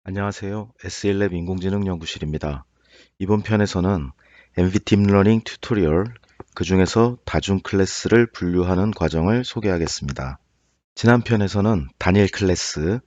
안녕하세요. SLLab 인공지능 연구실입니다. 이번 편에서는 MV 딥러닝 튜토리얼, 그 중에서 다중 클래스를 분류하는 과정을 소개하겠습니다. 지난 편에서는 단일 클래스,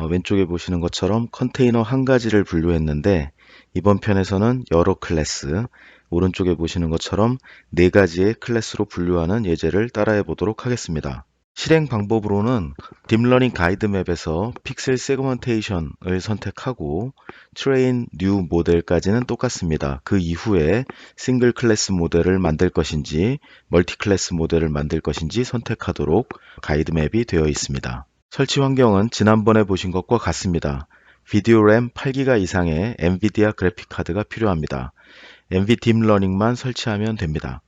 왼쪽에 보시는 것처럼 컨테이너 한 가지를 분류했는데, 이번 편에서는 여러 클래스, 오른쪽에 보시는 것처럼 네 가지의 클래스로 분류하는 예제를 따라해 보도록 하겠습니다. 실행 방법으로는 딥러닝 가이드맵에서 픽셀 세그먼테이션을 선택하고 트레인 뉴 모델까지는 똑같습니다. 그 이후에 싱글 클래스 모델을 만들 것인지 멀티 클래스 모델을 만들 것인지 선택하도록 가이드맵이 되어 있습니다. 설치 환경은 지난번에 보신 것과 같습니다. 비디오 램 8기가 이상의 엔비디아 그래픽 카드가 필요합니다. NV 딥러닝만 설치하면 됩니다.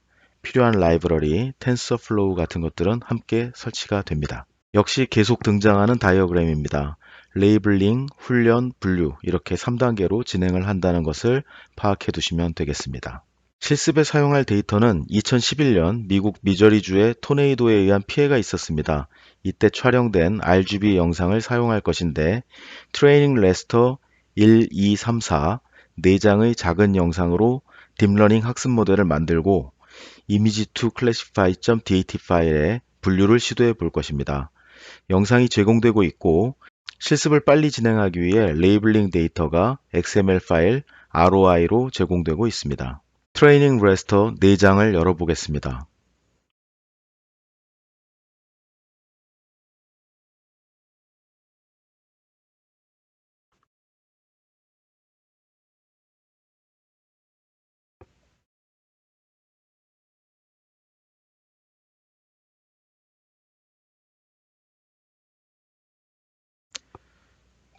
필요한 라이브러리, 텐서플로우 같은 것들은 함께 설치가 됩니다. 역시 계속 등장하는 다이어그램입니다. 레이블링, 훈련, 분류 이렇게 3단계로 진행을 한다는 것을 파악해 두시면 되겠습니다. 실습에 사용할 데이터는 2011년 미국 미저리주의 토네이도에 의한 피해가 있었습니다. 이때 촬영된 RGB 영상을 사용할 것인데 트레이닝 레스터 1, 2, 3, 4 4장의 작은 영상으로 딥러닝 학습 모델을 만들고 image2classify.dat 파일에 분류를 시도해 볼 것입니다. 영상이 제공되고 있고 실습을 빨리 진행하기 위해 레이블링 데이터가 XML 파일 ROI로 제공되고 있습니다. 트레이닝 레스터 4장을 열어보겠습니다.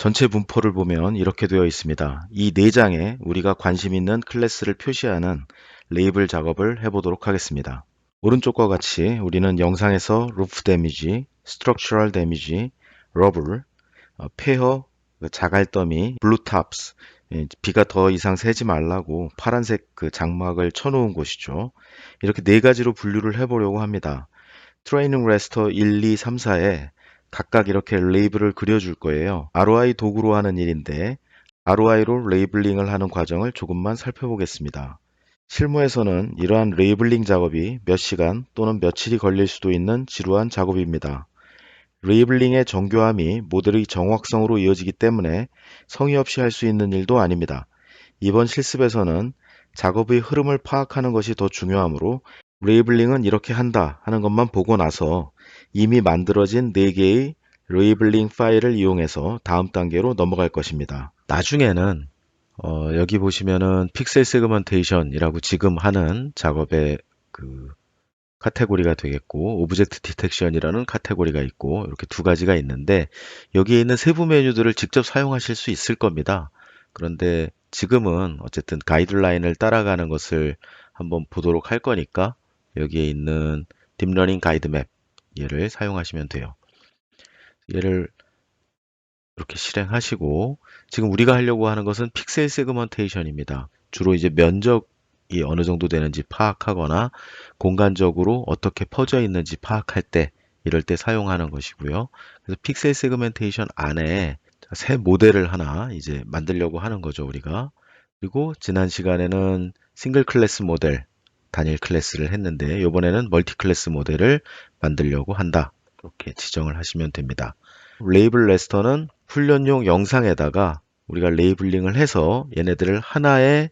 전체 분포를 보면 이렇게 되어 있습니다. 이 4장에 우리가 관심 있는 클래스를 표시하는 레이블 작업을 해보도록 하겠습니다. 오른쪽과 같이 우리는 영상에서 루프 데미지, 스트럭처럴 데미지, 러블, 폐허, 자갈더미, 블루탑스, 비가 더 이상 새지 말라고 파란색 그 장막을 쳐놓은 곳이죠. 이렇게 네 가지로 분류를 해보려고 합니다. 트레이닝 레스터 1, 2, 3, 4에 각각 이렇게 레이블을 그려줄 거예요. ROI 도구로 하는 일인데 ROI로 레이블링을 하는 과정을 조금만 살펴보겠습니다. 실무에서는 이러한 레이블링 작업이 몇 시간 또는 며칠이 걸릴 수도 있는 지루한 작업입니다. 레이블링의 정교함이 모델의 정확성으로 이어지기 때문에 성의 없이 할 수 있는 일도 아닙니다. 이번 실습에서는 작업의 흐름을 파악하는 것이 더 중요하므로 레이블링은 이렇게 한다 하는 것만 보고 나서 이미 만들어진 4개의 레이블링 파일을 이용해서 다음 단계로 넘어갈 것입니다. 나중에는 여기 보시면은 픽셀 세그먼테이션이라고 지금 하는 작업의 그 카테고리가 되겠고 오브젝트 디텍션이라는 카테고리가 있고 이렇게 두 가지가 있는데 여기에 있는 세부 메뉴들을 직접 사용하실 수 있을 겁니다. 그런데 지금은 어쨌든 가이드라인을 따라가는 것을 한번 보도록 할 거니까 여기에 있는 딥러닝 가이드맵 얘를 사용하시면 돼요. 얘를 이렇게 실행하시고 지금 우리가 하려고 하는 것은 픽셀 세그먼테이션입니다. 주로 이제 면적이 어느 정도 되는지 파악하거나 공간적으로 어떻게 퍼져 있는지 파악할 때 이럴 때 사용하는 것이고요. 그래서 픽셀 세그멘테이션 안에 새 모델을 하나 이제 만들려고 하는 거죠, 우리가. 그리고 지난 시간에는 싱글 클래스 모델, 단일 클래스를 했는데 이번에는 멀티 클래스 모델을 만들려고 한다. 이렇게 지정을 하시면 됩니다. 레이블 레스터는 훈련용 영상에다가 우리가 레이블링을 해서 얘네들을 하나의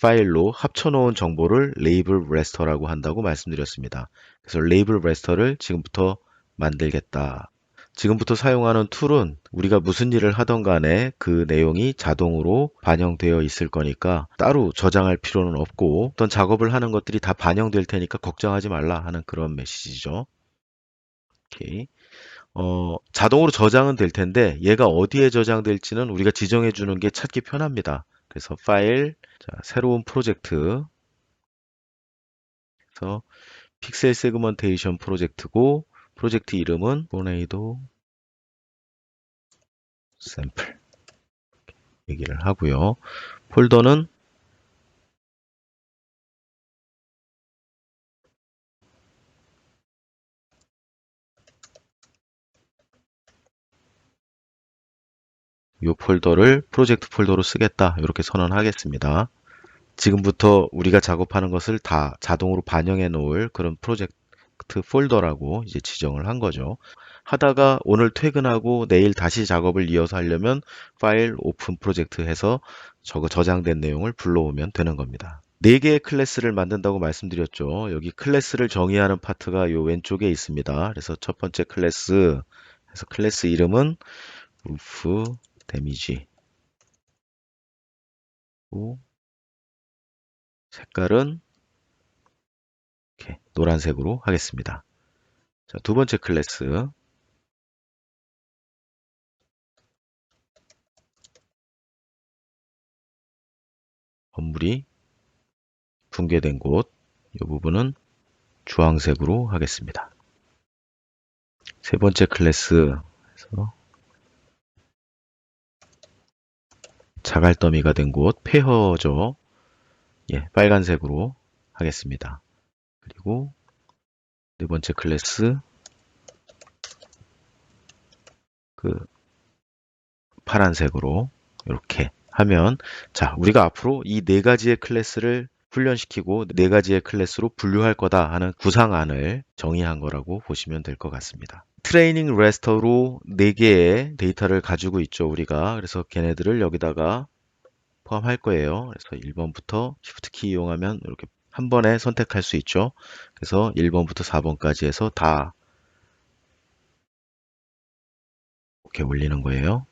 파일로 합쳐놓은 정보를 레이블 레스터라고 한다고 말씀드렸습니다. 그래서 레이블 레스터를 지금부터 만들겠다. 지금부터 사용하는 툴은 우리가 무슨 일을 하던 간에 그 내용이 자동으로 반영되어 있을 거니까 따로 저장할 필요는 없고 어떤 작업을 하는 것들이 다 반영될 테니까 걱정하지 말라 하는 그런 메시지죠. 오케이. 자동으로 저장은 될 텐데 얘가 어디에 저장될지는 우리가 지정해 주는 게 찾기 편합니다. 그래서 파일, 자, 새로운 프로젝트, 그래서 픽셀 세그먼테이션 프로젝트고 프로젝트 이름은 토네이도 샘플 얘기를 하고요. 폴더는 이 폴더를 프로젝트 폴더로 쓰겠다. 이렇게 선언하겠습니다. 지금부터 우리가 작업하는 것을 다 자동으로 반영해 놓을 그런 프로젝트 폴더라고 이제 지정을 한 거죠. 하다가 오늘 퇴근하고 내일 다시 작업을 이어서 하려면 파일 오픈 프로젝트 해서 저장된 내용을 불러오면 되는 겁니다. 4개의 클래스를 만든다고 말씀드렸죠. 여기 클래스를 정의하는 파트가 요 왼쪽에 있습니다. 그래서 첫 번째 클래스, 그래서 클래스 이름은 roof damage, 색깔은 이렇게 노란색으로 하겠습니다. 자, 두 번째 클래스, 건물이 붕괴된 곳, 이 부분은 주황색으로 하겠습니다. 세 번째 클래스, 그래서 자갈더미가 된 곳, 폐허죠. 예, 빨간색으로 하겠습니다. 그리고 네 번째 클래스, 그 파란색으로 이렇게 하면, 자, 우리가 앞으로 이 네 가지의 클래스를 훈련시키고 네 가지의 클래스로 분류할 거다 하는 구상안을 정의한 거라고 보시면 될 것 같습니다. 트레이닝 레스터로 4개의 데이터를 가지고 있죠, 우리가. 그래서 걔네들을 여기다가 포함할 거예요. 그래서 1번부터 Shift 키 이용하면 이렇게 한 번에 선택할 수 있죠. 그래서 1번부터 4번까지 해서 다 이렇게 올리는 거예요.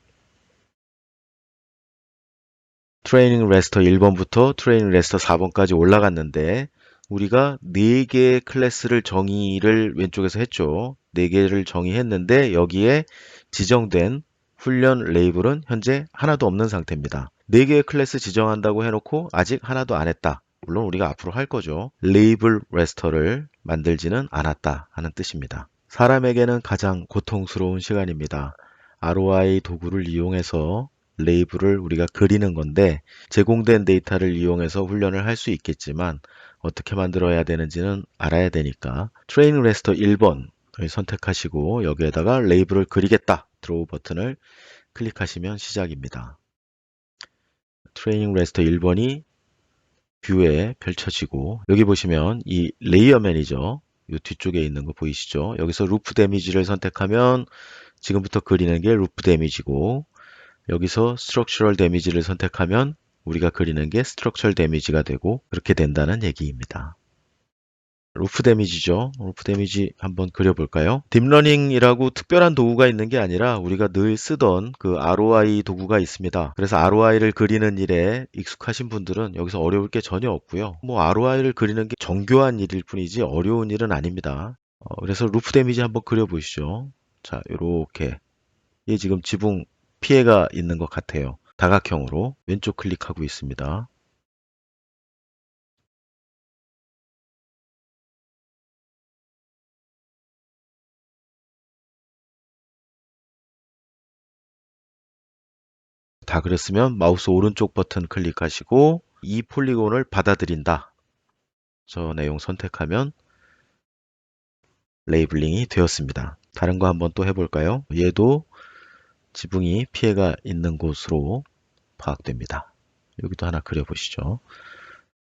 트레이닝 레스터 1번부터 트레이닝 레스터 4번까지 올라갔는데 우리가 4개의 클래스를 정의를 왼쪽에서 했죠. 4개를 정의했는데 여기에 지정된 훈련 레이블은 현재 하나도 없는 상태입니다. 4개의 클래스 지정한다고 해놓고 아직 하나도 안 했다. 물론 우리가 앞으로 할 거죠. 레이블 레스터를 만들지는 않았다 하는 뜻입니다. 사람에게는 가장 고통스러운 시간입니다. ROI 도구를 이용해서 레이블을 우리가 그리는 건데 제공된 데이터를 이용해서 훈련을 할 수 있겠지만 어떻게 만들어야 되는지는 알아야 되니까 트레이닝 레스터 1번 선택하시고 여기에다가 레이블을 그리겠다 드로우 버튼을 클릭하시면 시작입니다. 트레이닝 레스터 1번이 뷰에 펼쳐지고 여기 보시면 이 레이어 매니저 이 뒤쪽에 있는 거 보이시죠? 여기서 루프 데미지를 선택하면 지금부터 그리는 게 루프 데미지고 여기서 스트럭처럴 데미지를 선택하면 우리가 그리는 게 스트럭처럴 데미지가 되고 그렇게 된다는 얘기입니다. 루프 데미지죠. 루프 데미지 한번 그려볼까요? 딥러닝이라고 특별한 도구가 있는 게 아니라 우리가 늘 쓰던 그 ROI 도구가 있습니다. 그래서 ROI를 그리는 일에 익숙하신 분들은 여기서 어려울 게 전혀 없고요. 뭐 ROI를 그리는 게 정교한 일일 뿐이지 어려운 일은 아닙니다. 그래서 루프 데미지 한번 그려보시죠. 자, 요렇게 얘 지금 지붕 피해가 있는 것 같아요. 다각형으로 왼쪽 클릭하고 있습니다. 다 그랬으면 마우스 오른쪽 버튼 클릭하시고 이 폴리곤을 받아들인다. 저 내용 선택하면 레이블링이 되었습니다. 다른 거 한번 또 해볼까요? 얘도 지붕이 피해가 있는 곳으로 파악됩니다. 여기도 하나 그려보시죠.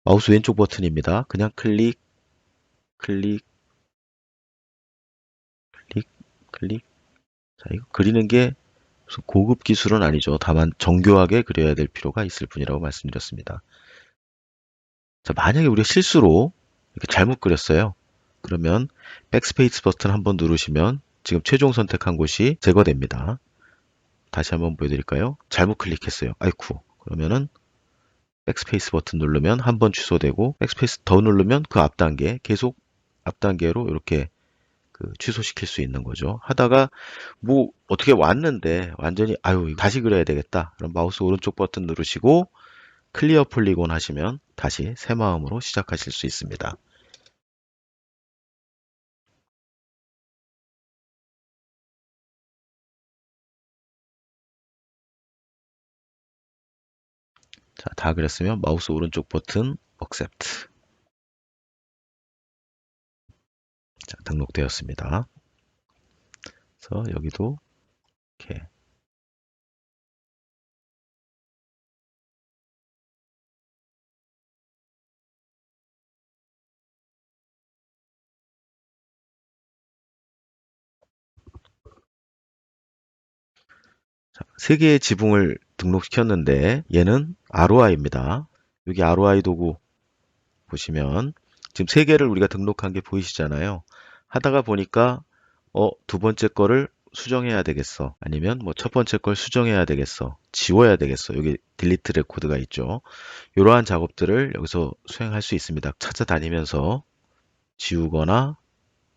마우스 왼쪽 버튼입니다. 그냥 클릭, 클릭, 클릭, 클릭. 자, 이거 그리는 게 무슨 고급 기술은 아니죠. 다만 정교하게 그려야 될 필요가 있을 뿐이라고 말씀드렸습니다. 자, 만약에 우리가 실수로 이렇게 잘못 그렸어요. 그러면 백스페이스 버튼 한번 누르시면 지금 최종 선택한 곳이 제거됩니다. 다시 한번 보여드릴까요? 잘못 클릭했어요. 아이쿠. 그러면은 백스페이스 버튼 누르면 한 번 취소되고 백스페이스 더 누르면 그 앞 단계 계속 앞 단계로 이렇게 그 취소시킬 수 있는 거죠. 하다가 뭐 어떻게 왔는데 완전히 아유 다시 그려야 되겠다. 그럼 마우스 오른쪽 버튼 누르시고 클리어 폴리곤 하시면 다시 새 마음으로 시작하실 수 있습니다. 자, 다 그렸으면 마우스 오른쪽 버튼 Accept. 자, 등록되었습니다. 그래서 여기도 이렇게 자, 세 개의 지붕을 등록시켰는데 얘는 ROI입니다. 여기 ROI 도구 보시면 지금 세 개를 우리가 등록한 게 보이시잖아요. 하다가 보니까 두 번째 거를 수정해야 되겠어. 아니면 뭐 첫 번째 걸 수정해야 되겠어. 지워야 되겠어. 여기 딜리트 레코드가 있죠. 이러한 작업들을 여기서 수행할 수 있습니다. 찾아다니면서 지우거나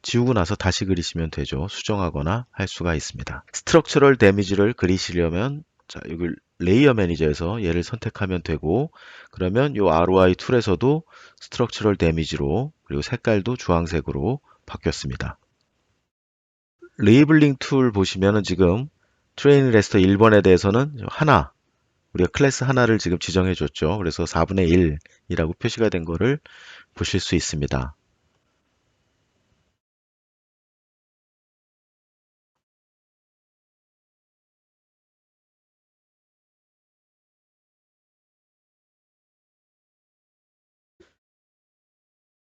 지우고 나서 다시 그리시면 되죠. 수정하거나 할 수가 있습니다. 스트럭처럴 데미지를 그리시려면 자, 여기 레이어 매니저에서 얘를 선택하면 되고 그러면 이 ROI 툴에서도 스트럭처럴 데미지로 그리고 색깔도 주황색으로 바뀌었습니다. 레이블링 툴 보시면은 지금 트레이닝 레스터 1번에 대해서는 하나 우리가 클래스 하나를 지금 지정해 줬죠. 그래서 4분의 1이라고 표시가 된 거를 보실 수 있습니다.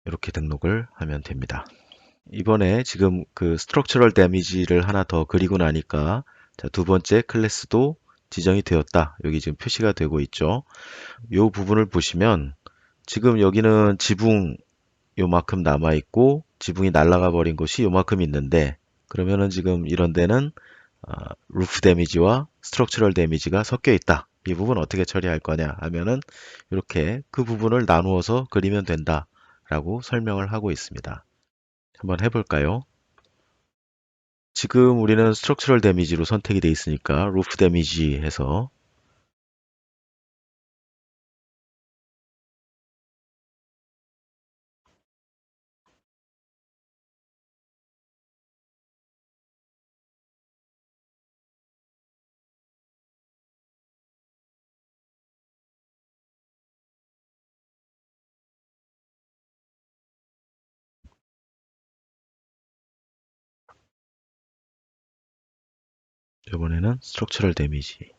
이렇게 등록을 하면 됩니다. 이번에 지금 그 스트럭처럴 데미지를 하나 더 그리고 나니까 자, 두 번째 클래스도 지정이 되었다. 여기 지금 표시가 되고 있죠. 이 부분을 보시면 지금 여기는 지붕 요만큼 남아 있고 지붕이 날아가 버린 곳이 요만큼 있는데 그러면은 지금 이런 데는 루프 데미지와 스트럭처럴 데미지가 섞여 있다. 이 부분 어떻게 처리할 거냐 하면은 이렇게 그 부분을 나누어서 그리면 된다라고 설명을 하고 있습니다. 한번 해볼까요? 지금 우리는 스트럭처럴 데미지로 선택이 돼 있으니까 루프 데미지 해서 이번에는 스트럭처럴 데미지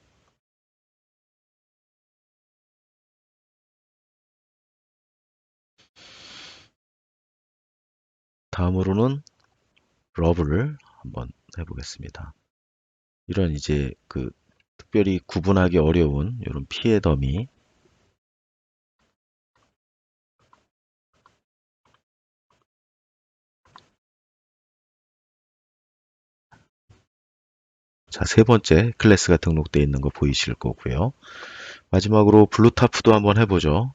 다음으로는 러브를 한번 해보겠습니다. 이런 이제 그 특별히 구분하기 어려운 이런 피해 더미 자, 세 번째 클래스가 등록되어 있는 거 보이실 거고요. 마지막으로 블루타프도 한번 해보죠.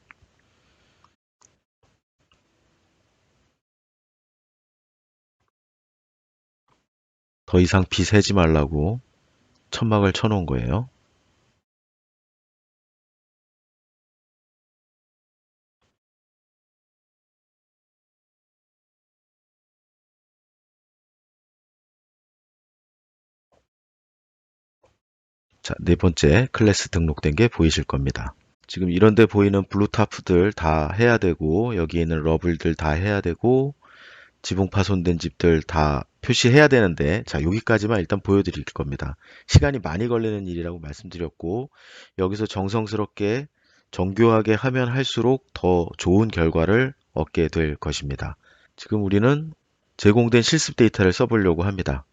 더 이상 비 새지 말라고 천막을 쳐놓은 거예요. 자, 네 번째 클래스 등록된 게 보이실 겁니다. 지금 이런 데 보이는 블루타프들 다 해야 되고 여기 있는 러블들 다 해야 되고 지붕 파손된 집들 다 표시해야 되는데 자 여기까지만 일단 보여드릴 겁니다. 시간이 많이 걸리는 일이라고 말씀드렸고 여기서 정성스럽게 정교하게 하면 할수록 더 좋은 결과를 얻게 될 것입니다. 지금 우리는 제공된 실습 데이터를 써보려고 합니다.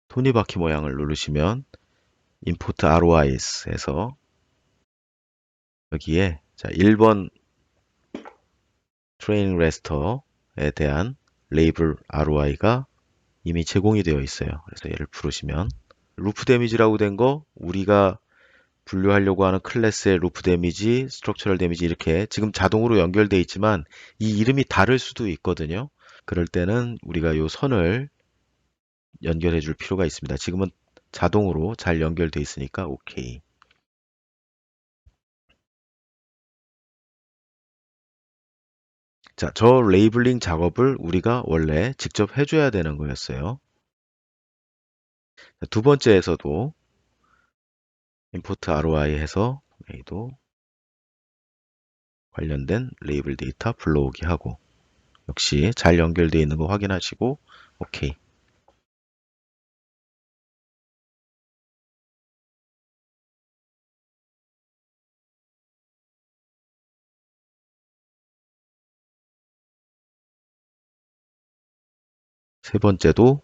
토니바퀴 모양을 누르시면 Import ROIs에서 여기에 자 1번 트레이닝 레스터에 대한 레이블 ROI가 이미 제공이 되어 있어요. 그래서 얘를 부르시면 루프 데미지라고 된 거 우리가 분류하려고 하는 클래스의 루프 데미지, 스트럭처럴 데미지 이렇게 지금 자동으로 연결되어 있지만 이 이름이 다를 수도 있거든요. 그럴 때는 우리가 이 선을 연결해 줄 필요가 있습니다. 지금은 자동으로 잘 연결되어 있으니까 오케이. 자, 저 레이블링 작업을 우리가 원래 직접 해줘야 되는 거였어요. 두 번째에서도 import ROI 해서 여기도 관련된 레이블 데이터 불러오기 하고 역시 잘 연결되어 있는 거 확인하시고 오케이. 세 번째도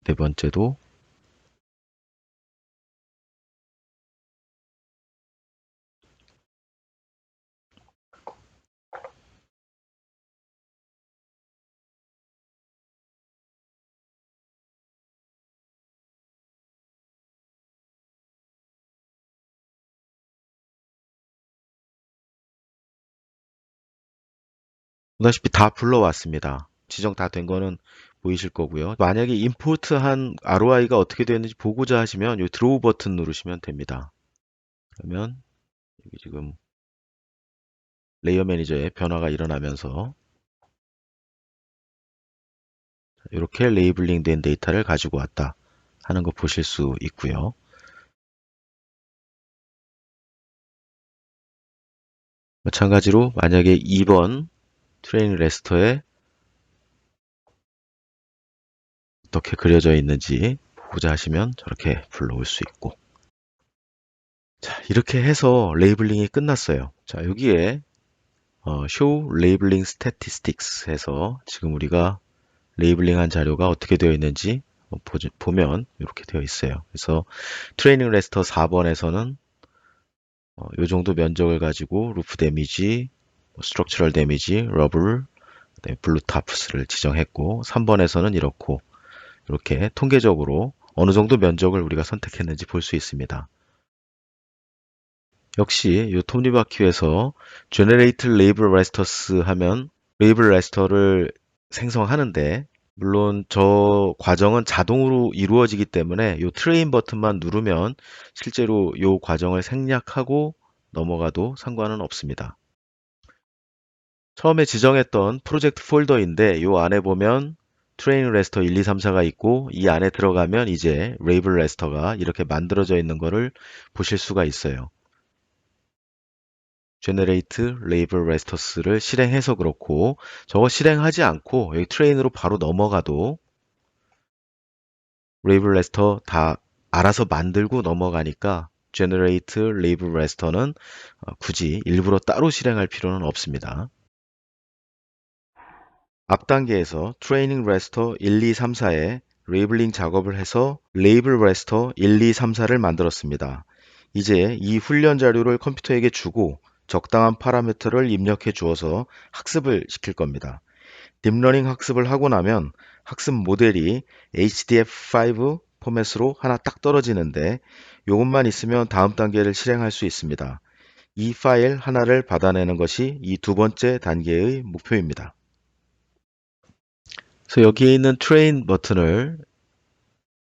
네 번째도 보다시피 다 불러왔습니다. 지정 다 된 거는 보이실 거고요. 만약에 임포트한 ROI가 어떻게 되었는지 보고자 하시면 이 드로우 버튼 누르시면 됩니다. 그러면 여기 지금 레이어 매니저에 변화가 일어나면서 이렇게 레이블링 된 데이터를 가지고 왔다 하는 거 보실 수 있고요. 마찬가지로 만약에 2번 트레이닝 레스터에 어떻게 그려져 있는지 보고자 하시면 저렇게 불러올 수 있고, 자, 이렇게 해서 레이블링이 끝났어요. 자, 여기에 Show Labeling Statistics 해서 지금 우리가 레이블링한 자료가 어떻게 되어 있는지 보면 이렇게 되어 있어요. 그래서 트레이닝 레스터 4번에서는 이 정도 면적을 가지고 루프 데미지, 스트럭처럴 데미지, 러블, 블루 타프스를 지정했고, 3번에서는 이렇고, 이렇게 통계적으로 어느 정도 면적을 우리가 선택했는지 볼 수 있습니다. 역시 이 톱니바퀴에서 Generate Label Rasters 하면 레이블 레스터를 생성하는데, 물론 저 과정은 자동으로 이루어지기 때문에 이 트레인 버튼만 누르면 실제로 이 과정을 생략하고 넘어가도 상관은 없습니다. 처음에 지정했던 프로젝트 폴더인데 이 안에 보면 트레이닝 레스터 1, 2, 3, 4가 있고, 이 안에 들어가면 이제 레이블 레스터가 이렇게 만들어져 있는 것을 보실 수가 있어요. Generate Label Rasters를 실행해서 그렇고, 저거 실행하지 않고 여기 트레인으로 바로 넘어가도 레이블 레스터 다 알아서 만들고 넘어가니까 Generate Label Raster는 굳이 일부러 따로 실행할 필요는 없습니다. 앞 단계에서 트레이닝 레스터 1, 2, 3, 4에 레이블링 작업을 해서 레이블 레스터 1, 2, 3, 4를 만들었습니다. 이제 이 훈련 자료를 컴퓨터에게 주고 적당한 파라미터를 입력해 주어서 학습을 시킬 겁니다. 딥러닝 학습을 하고 나면 학습 모델이 HDF5 포맷으로 하나 딱 떨어지는데, 이것만 있으면 다음 단계를 실행할 수 있습니다. 이 파일 하나를 받아내는 것이 이 두 번째 단계의 목표입니다. 그래서 여기에 있는 트레인 버튼을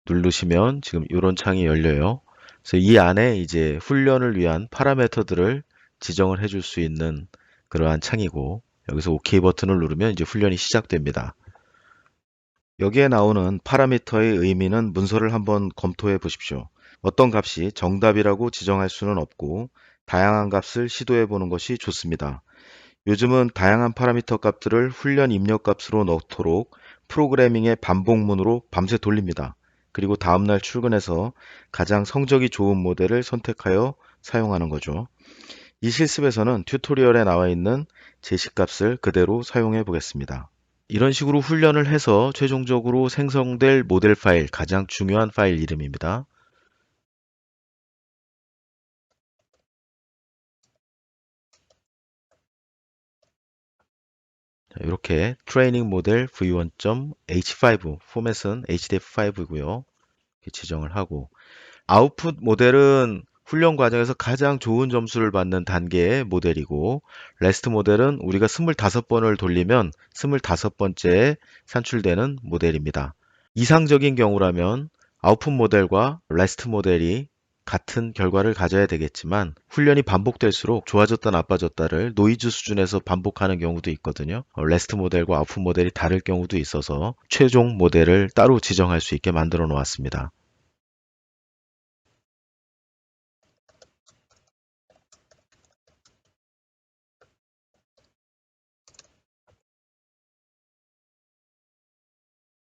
누르시면 지금 이런 창이 열려요. 그래서 이 안에 이제 훈련을 위한 파라미터들을 지정을 해줄 수 있는 그러한 창이고, 여기서 OK 버튼을 누르면 이제 훈련이 시작됩니다. 여기에 나오는 파라미터의 의미는 문서를 한번 검토해 보십시오. 어떤 값이 정답이라고 지정할 수는 없고, 다양한 값을 시도해 보는 것이 좋습니다. 요즘은 다양한 파라미터 값들을 훈련 입력 값으로 넣도록 프로그래밍의 반복문으로 밤새 돌립니다. 그리고 다음날 출근해서 가장 성적이 좋은 모델을 선택하여 사용하는 거죠. 이 실습에서는 튜토리얼에 나와 있는 제시값을 그대로 사용해 보겠습니다. 이런 식으로 훈련을 해서 최종적으로 생성될 모델 파일, 가장 중요한 파일 이름입니다. 이렇게 트레이닝 모델 v1.h5 포맷은 hdf5이고요. 이렇게 지정을 하고, 아웃풋 모델은 훈련 과정에서 가장 좋은 점수를 받는 단계의 모델이고, 레스트 모델은 우리가 25번을 돌리면 25번째에 산출되는 모델입니다. 이상적인 경우라면 아웃풋 모델과 레스트 모델이 같은 결과를 가져야 되겠지만, 훈련이 반복될수록 좋아졌다 나빠졌다를 노이즈 수준에서 반복하는 경우도 있거든요. 레스트 모델과 아웃풋 모델이 다를 경우도 있어서 최종 모델을 따로 지정할 수 있게 만들어 놓았습니다.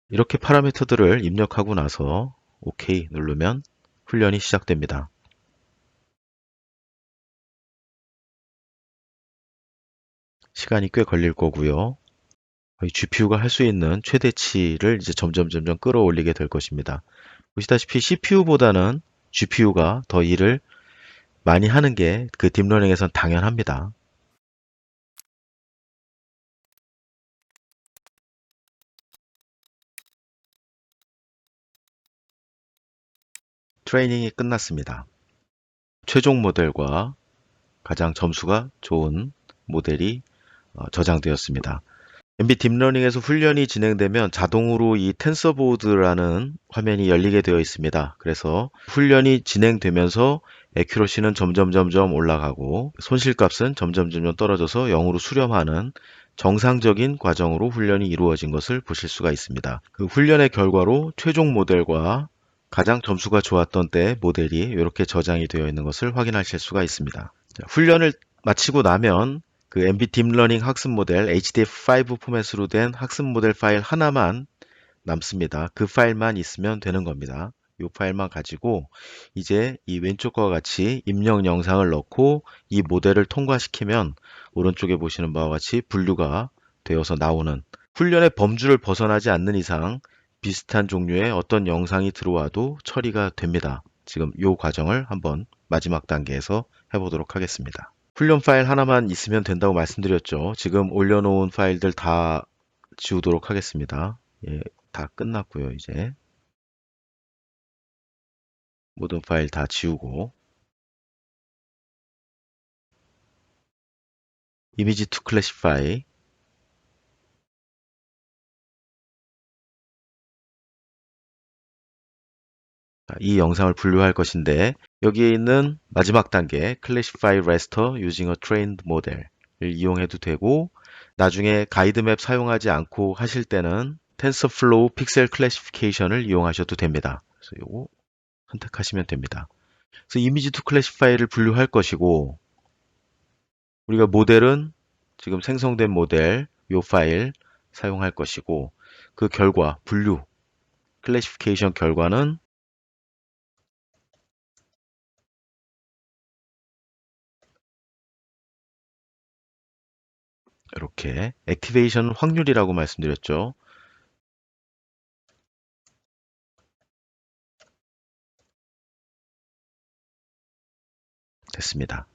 이렇게 파라미터들을 입력하고 나서 OK 누르면 훈련이 시작됩니다. 시간이 꽤 걸릴 거고요. GPU가 할 수 있는 최대치를 이제 점점 끌어올리게 될 것입니다. 보시다시피 CPU보다는 GPU가 더 일을 많이 하는 게 그 딥러닝에선 당연합니다. 트레이닝이 끝났습니다. 최종 모델과 가장 점수가 좋은 모델이 저장되었습니다. MB 딥러닝에서 훈련이 진행되면 자동으로 이 텐서보드라는 화면이 열리게 되어 있습니다. 그래서 훈련이 진행되면서 애큐러시는 점점 올라가고 손실값은 점점 떨어져서 0으로 수렴하는 정상적인 과정으로 훈련이 이루어진 것을 보실 수가 있습니다. 그 훈련의 결과로 최종 모델과 가장 점수가 좋았던 때 모델이 이렇게 저장이 되어 있는 것을 확인하실 수가 있습니다. 자, 훈련을 마치고 나면 그 MB 딥러닝 학습 모델 HDF5 포맷으로 된 학습 모델 파일 하나만 남습니다. 그 파일만 있으면 되는 겁니다. 이 파일만 가지고 이제 이 왼쪽과 같이 입력 영상을 넣고 이 모델을 통과시키면 오른쪽에 보시는 바와 같이 분류가 되어서 나오는, 훈련의 범주를 벗어나지 않는 이상 비슷한 종류의 어떤 영상이 들어와도 처리가 됩니다. 지금 이 과정을 한번 마지막 단계에서 해보도록 하겠습니다. 훈련 파일 하나만 있으면 된다고 말씀드렸죠. 지금 올려놓은 파일들 다 지우도록 하겠습니다. 예, 다 끝났고요. 이제 모든 파일 다 지우고 이미지 투 클래시파이, 이 영상을 분류할 것인데 여기에 있는 마지막 단계 Classify Raster using a trained model을 이용해도 되고, 나중에 가이드맵 사용하지 않고 하실 때는 TensorFlow Pixel Classification을 이용하셔도 됩니다. 그래서 이거 선택하시면 됩니다. 그래서 이미지 투 클래시파이를 분류할 것이고, 우리가 모델은 지금 생성된 모델 요 파일 사용할 것이고, 그 결과 분류 클래시피케이션 결과는 이렇게 액티베이션 확률이라고 말씀드렸죠. 됐습니다.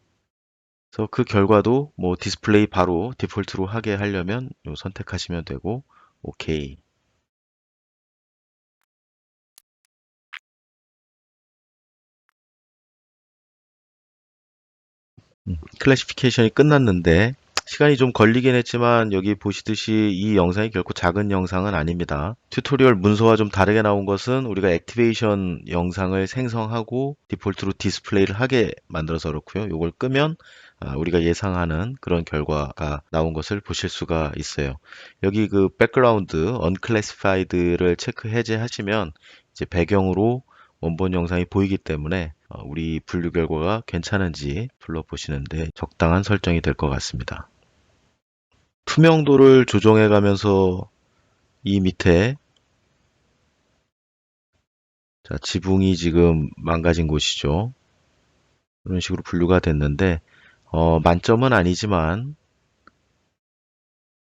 그래서 그 결과도 뭐 디스플레이 바로 디폴트로 하게 하려면 요 선택하시면 되고, 오케이. 클래시피케이션이 끝났는데 시간이 좀 걸리긴 했지만 여기 보시듯이 이 영상이 결코 작은 영상은 아닙니다. 튜토리얼 문서와 좀 다르게 나온 것은 우리가 액티베이션 영상을 생성하고 디폴트로 디스플레이를 하게 만들어서 그렇고요. 이걸 끄면 우리가 예상하는 그런 결과가 나온 것을 보실 수가 있어요. 여기 그 백그라운드 unclassified를 체크 해제하시면 이제 배경으로 원본 영상이 보이기 때문에 우리 분류 결과가 괜찮은지 둘러보시는데 적당한 설정이 될 것 같습니다. 투명도를 조정해 가면서 이 밑에, 자, 지붕이 지금 망가진 곳이죠. 이런 식으로 분류가 됐는데 만점은 아니지만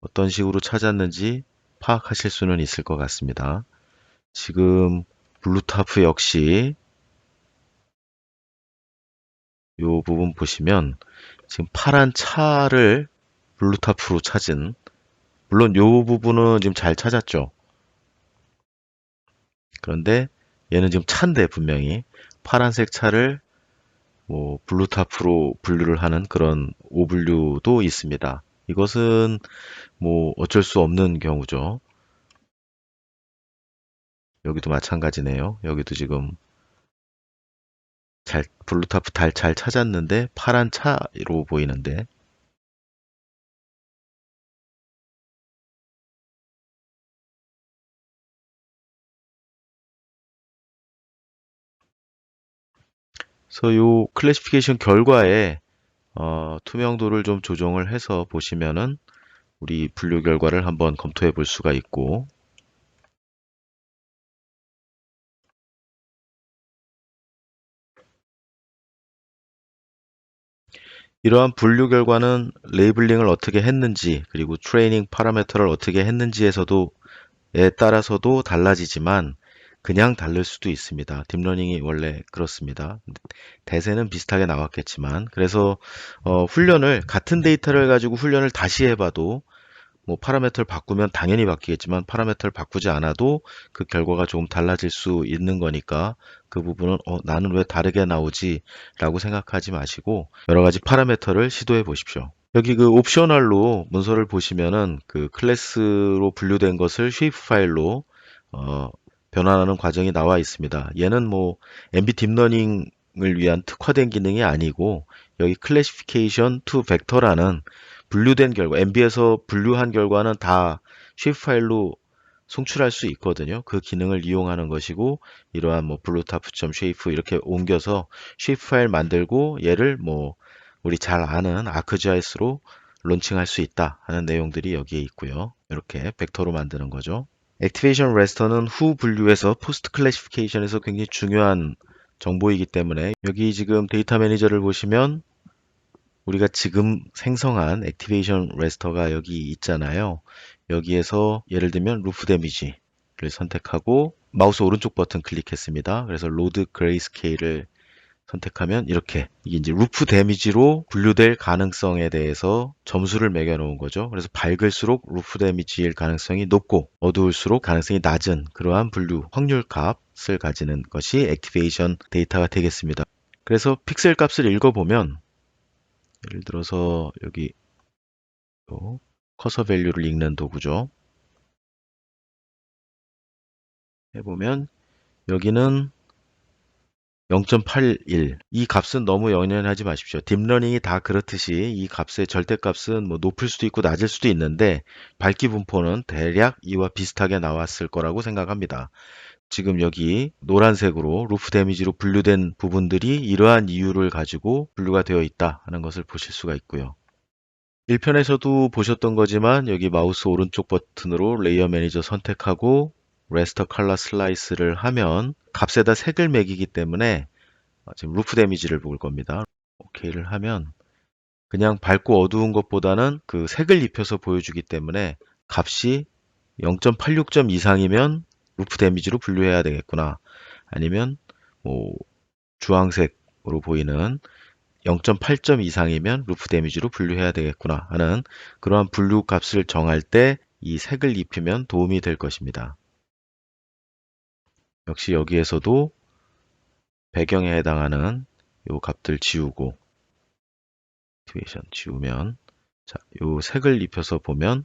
어떤 식으로 찾았는지 파악하실 수는 있을 것 같습니다. 지금 블루타프 역시 이 부분 보시면 지금 파란 차를 블루타프로 찾은, 물론 이 부분은 지금 잘 찾았죠. 그런데 얘는 지금 차인데 분명히 파란색 차를 뭐 블루타프로 분류를 하는 그런 오분류도 있습니다. 이것은 뭐 어쩔 수 없는 경우죠. 여기도 마찬가지네요. 여기도 지금 블루타프 달 잘 찾았는데 파란 차로 보이는데, 그래서 요 클래시피케이션 결과에 투명도를 좀 조정을 해서 보시면은 우리 분류 결과를 한번 검토해 볼 수가 있고, 이러한 분류 결과는 레이블링을 어떻게 했는지, 그리고 트레이닝 파라미터를 어떻게 했는지에서도 에 따라서도 달라지지만 그냥 다를 수도 있습니다. 딥러닝이 원래 그렇습니다. 대세는 비슷하게 나왔겠지만 그래서 훈련을 같은 데이터를 가지고 훈련을 다시 해봐도 뭐 파라미터를 바꾸면 당연히 바뀌겠지만 파라미터를 바꾸지 않아도 그 결과가 조금 달라질 수 있는 거니까 그 부분은 나는 왜 다르게 나오지? 라고 생각하지 마시고 여러 가지 파라미터를 시도해 보십시오. 여기 그 옵셔널로 문서를 보시면은 그 클래스로 분류된 것을 쉐이프 파일로 어, 변환하는 과정이 나와 있습니다. 얘는 뭐 MB 딥러닝을 위한 특화된 기능이 아니고 여기 클래시피케이션 투 벡터라는 분류된 결과, MB에서 분류한 결과는 다 쉐이프 파일로 송출할 수 있거든요. 그 기능을 이용하는 것이고 이러한 뭐 bluetooth.shape 이렇게 옮겨서 쉐이프 파일 만들고 얘를 뭐 우리 잘 아는 ArcGIS로 론칭할 수 있다 하는 내용들이 여기에 있고요. 이렇게 벡터로 만드는 거죠. 액티베이션 레스터는 후 분류에서 포스트 클래시피케이션에서 굉장히 중요한 정보이기 때문에 여기 지금 데이터 매니저를 보시면 우리가 지금 생성한 액티베이션 레스터가 여기 있잖아요. 여기에서 예를 들면 루프 데미지를 선택하고 마우스 오른쪽 버튼 클릭했습니다. 그래서 로드 그레이스케일을 선택하면 이렇게 이게 이제 루프 데미지로 분류될 가능성에 대해서 점수를 매겨 놓은 거죠. 그래서 밝을수록 루프 데미지일 가능성이 높고 어두울수록 가능성이 낮은 그러한 분류 확률 값을 가지는 것이 액티베이션 데이터가 되겠습니다. 그래서 픽셀 값을 읽어보면 예를 들어서 여기 또 커서 밸류를 읽는 도구죠. 해보면 여기는 0.81. 이 값은 너무 연연하지 마십시오. 딥러닝이 다 그렇듯이 이 값의 절대값은 뭐 높을 수도 있고 낮을 수도 있는데 밝기 분포는 대략 이와 비슷하게 나왔을 거라고 생각합니다. 지금 여기 노란색으로 루프 데미지로 분류된 부분들이 이러한 이유를 가지고 분류가 되어 있다 하는 것을 보실 수가 있고요. 1편에서도 보셨던 거지만 여기 마우스 오른쪽 버튼으로 레이어 매니저 선택하고 레스터 컬러 슬라이스를 하면 값에다 색을 매기기 때문에 지금 루프 데미지를 볼 겁니다. 오케이를 하면 그냥 밝고 어두운 것보다는 그 색을 입혀서 보여주기 때문에 값이 0.86점 이상이면 루프 데미지로 분류해야 되겠구나. 아니면 뭐 주황색으로 보이는 0.8점 이상이면 루프 데미지로 분류해야 되겠구나 하는 그러한 분류 값을 정할 때 이 색을 입히면 도움이 될 것입니다. 역시 여기에서도 배경에 해당하는 요 값들 지우고 액티베이션 지우면 자, 요 색을 입혀서 보면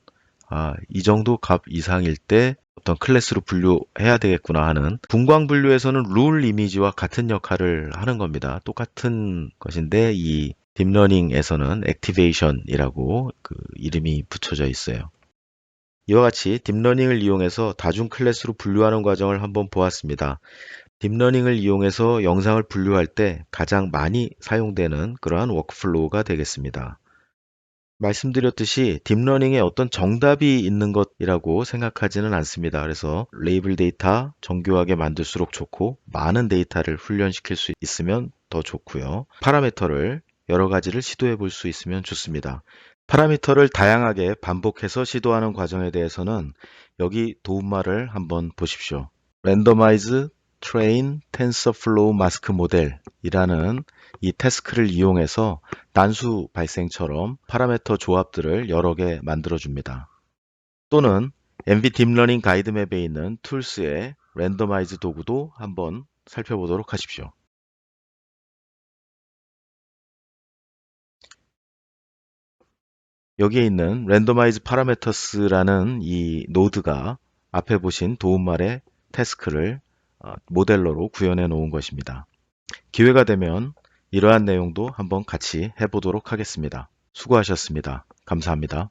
이 정도 값 이상일 때 어떤 클래스로 분류해야 되겠구나 하는 분광 분류에서는 룰 이미지와 같은 역할을 하는 겁니다. 똑같은 것인데 이 딥러닝에서는 액티베이션이라고 그 이름이 붙여져 있어요. 이와 같이 딥러닝을 이용해서 다중 클래스로 분류하는 과정을 한번 보았습니다. 딥러닝을 이용해서 영상을 분류할 때 가장 많이 사용되는 그러한 워크플로우가 되겠습니다. 말씀드렸듯이 딥러닝에 어떤 정답이 있는 것이라고 생각하지는 않습니다. 그래서 레이블 데이터 정교하게 만들수록 좋고 많은 데이터를 훈련시킬 수 있으면 더 좋고요. 파라미터를 여러 가지를 시도해 볼 수 있으면 좋습니다. 파라미터를 다양하게 반복해서 시도하는 과정에 대해서는 여기 도움말을 한번 보십시오. Randomize Train TensorFlow Mask Model 이라는 이 태스크를 이용해서 난수 발생처럼 파라미터 조합들을 여러 개 만들어 줍니다. 또는 MB 딥러닝 가이드맵에 있는 툴스의 랜더마이즈 도구도 한번 살펴보도록 하십시오. 여기에 있는 랜더마이즈 파라메터스라는 이 노드가 앞에 보신 도움말의 태스크를 모델러로 구현해 놓은 것입니다. 기회가 되면 이러한 내용도 한번 같이 해보도록 하겠습니다. 수고하셨습니다. 감사합니다.